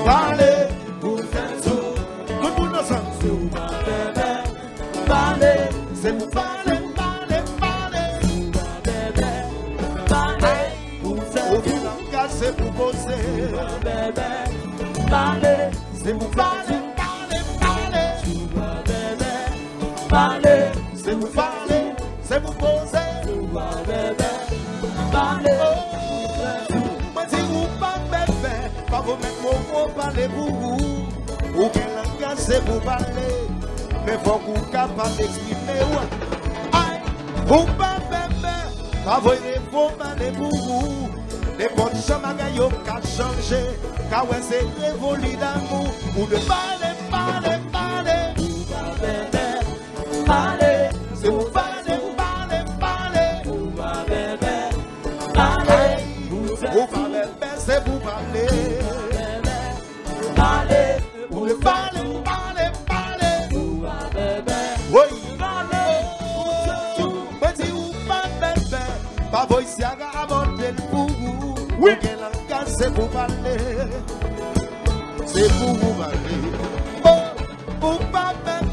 parler, vous êtes tout. Tout le monde ensemble. Parler, c'est vous parler, parler, parler. Vous êtes tout. C'est pour poser. Parler, c'est pour parler, parler, parler. C'est pour parler, c'est pour poser. Parler. Moi si vous pas bébé, pas vous mettre mon mot parler pour vous. Ou quel langage c'est pour parler. Mais faut qu'on capable d'exprimer. Aïe, vous pas bébé, pas vous parler pour vous. Les bonnes chambres qu'à changer, car ouais c'est révolu d'amour. Ou de parler, parler, parler. Parler, c'est vous parler, parler, parler. Parler, vous parlez, c'est vous parler. Parler, vous le parler, parler, parler. Oui, parler, mais si vous parlez, pas vous ici à aborder le pour vous. Oui, quel langage c'est pour parler. C'est pour vous parler. Oh, vous pas même,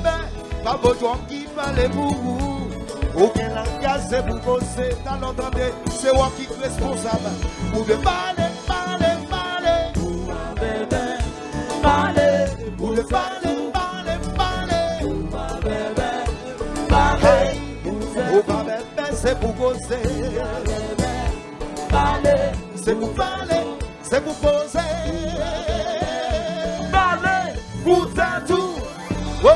pas vos gens qui parlent pour vous. Aucun langage c'est pour bosser. Dans l'entendez, c'est moi qui est responsable. Pour de parler, parler, parler. Parler, pour de parler, parler, parler. Parler, vous pas même, c'est pour bosser. Parler, c'est pour parler, c'est pour poser. Parler, vous êtes tout. Oh.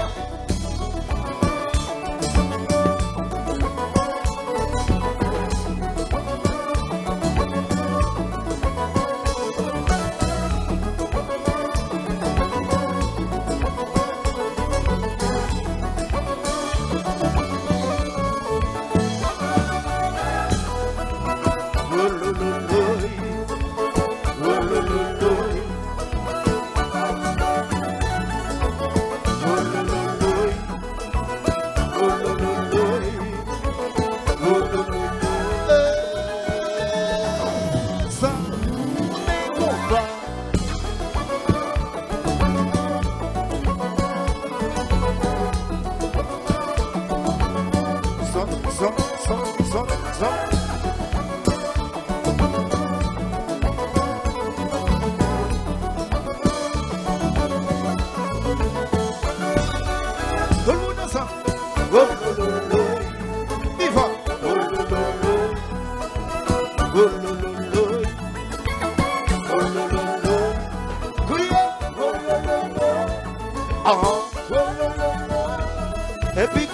Et puis